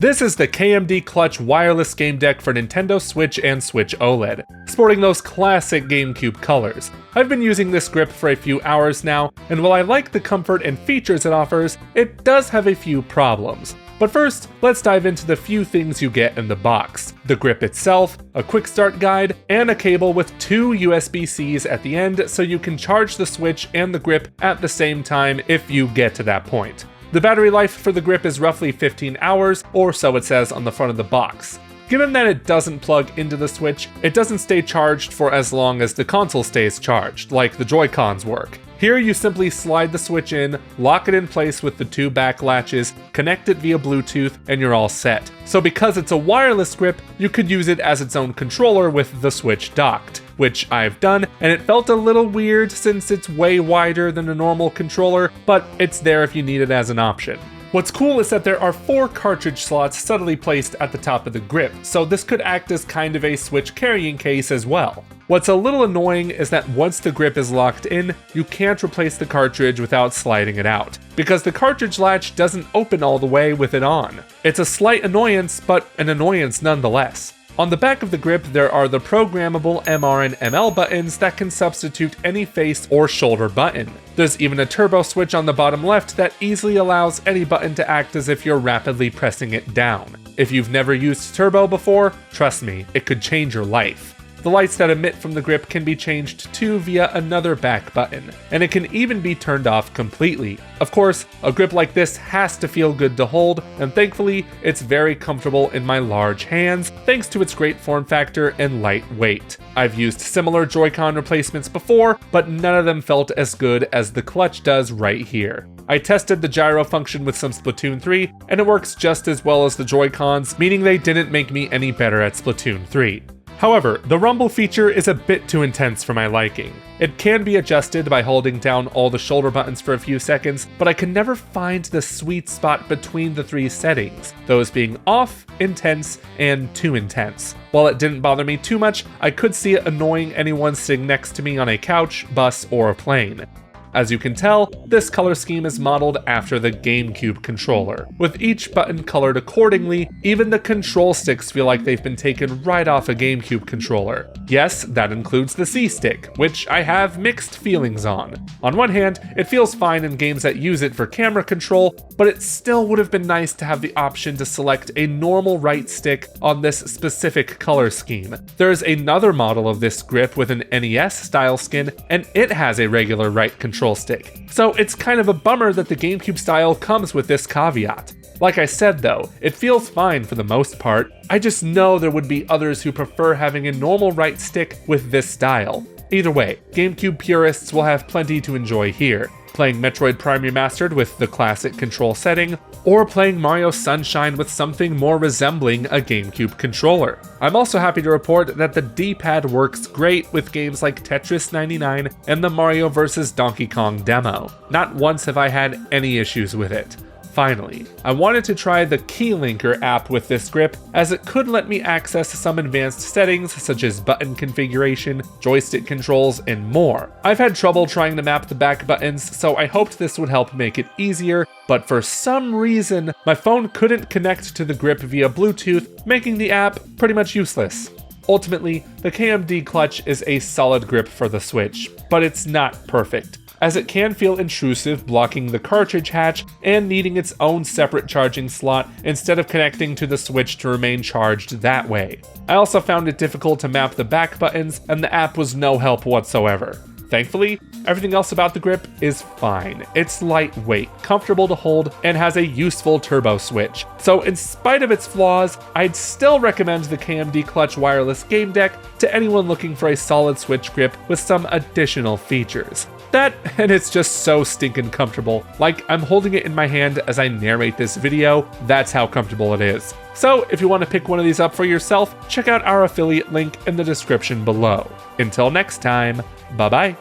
This is the KMD Clutch Wireless Gamedeck for Nintendo Switch and Switch OLED, sporting those classic GameCube colors. I've been using this grip for a few hours now, and while I like the comfort and features it offers, it does have a few problems. But first, let's dive into the few things you get in the box. The grip itself, a quick start guide, and a cable with two USB-Cs at the end so you can charge the Switch and the grip at the same time if you get to that point. The battery life for the grip is roughly 15 hours, or so it says on the front of the box. Given that it doesn't plug into the Switch, it doesn't stay charged for as long as the console stays charged, like the Joy-Cons work. Here you simply slide the Switch in, lock it in place with the two back latches, connect it via Bluetooth, and you're all set. So because it's a wireless grip, you could use it as its own controller with the Switch docked, which I've done, and it felt a little weird since it's way wider than a normal controller, but it's there if you need it as an option. What's cool is that there are 4 cartridge slots subtly placed at the top of the grip, so this could act as kind of a Switch carrying case as well. What's a little annoying is that once the grip is locked in, you can't replace the cartridge without sliding it out, because the cartridge latch doesn't open all the way with it on. It's a slight annoyance, but an annoyance nonetheless. On the back of the grip, there are the programmable MR and ML buttons that can substitute any face or shoulder button. There's even a turbo switch on the bottom left that easily allows any button to act as if you're rapidly pressing it down. If you've never used turbo before, trust me, it could change your life. The lights that emit from the grip can be changed to via another back button, and it can even be turned off completely. Of course, a grip like this has to feel good to hold, and thankfully, it's very comfortable in my large hands, thanks to its great form factor and light weight. I've used similar Joy-Con replacements before, but none of them felt as good as the Clutch does right here. I tested the gyro function with some Splatoon 3, and it works just as well as the Joy-Cons, meaning they didn't make me any better at Splatoon 3. However, the rumble feature is a bit too intense for my liking. It can be adjusted by holding down all the shoulder buttons for a few seconds, but I can never find the sweet spot between the 3 settings, those being off, intense, and too intense. While it didn't bother me too much, I could see it annoying anyone sitting next to me on a couch, bus, or a plane. As you can tell, this color scheme is modeled after the GameCube controller, with each button colored accordingly. Even the control sticks feel like they've been taken right off a GameCube controller. Yes, that includes the C-stick, which I have mixed feelings on. On one hand, it feels fine in games that use it for camera control, but it still would have been nice to have the option to select a normal right stick on this specific color scheme. There's another model of this grip with an NES style skin, and it has a regular right control stick. So it's kind of a bummer that the GameCube Style comes with this caveat. Like I said though, it feels fine for the most part. I just know there would be others who prefer having a normal right stick with this style. Either way, GameCube purists will have plenty to enjoy here. Playing Metroid Prime Remastered with the classic control setting, or playing Mario Sunshine with something more resembling a GameCube controller. I'm also happy to report that the D-pad works great with games like Tetris 99 and the Mario vs. Donkey Kong demo. Not once have I had any issues with it. Finally, I wanted to try the Key Linker app with this grip, as it could let me access some advanced settings such as button configuration, joystick controls, and more. I've had trouble trying to map the back buttons, so I hoped this would help make it easier, but for some reason, my phone couldn't connect to the grip via Bluetooth, making the app pretty much useless. Ultimately, the KMD Clutch is a solid grip for the Switch, but it's not perfect, as it can feel intrusive blocking the cartridge hatch and needing its own separate charging slot instead of connecting to the Switch to remain charged that way. I also found it difficult to map the back buttons, and the app was no help whatsoever. Thankfully, everything else about the grip is fine. It's lightweight, comfortable to hold, and has a useful turbo switch. So in spite of its flaws, I'd still recommend the KMD Clutch Wireless Gamedeck to anyone looking for a solid Switch grip with some additional features. That, and it's just so stinking comfortable. Like I'm holding it in my hand as I narrate this video, that's how comfortable it is. So if you want to pick one of these up for yourself, check out our affiliate link in the description below. Until next time, bye bye.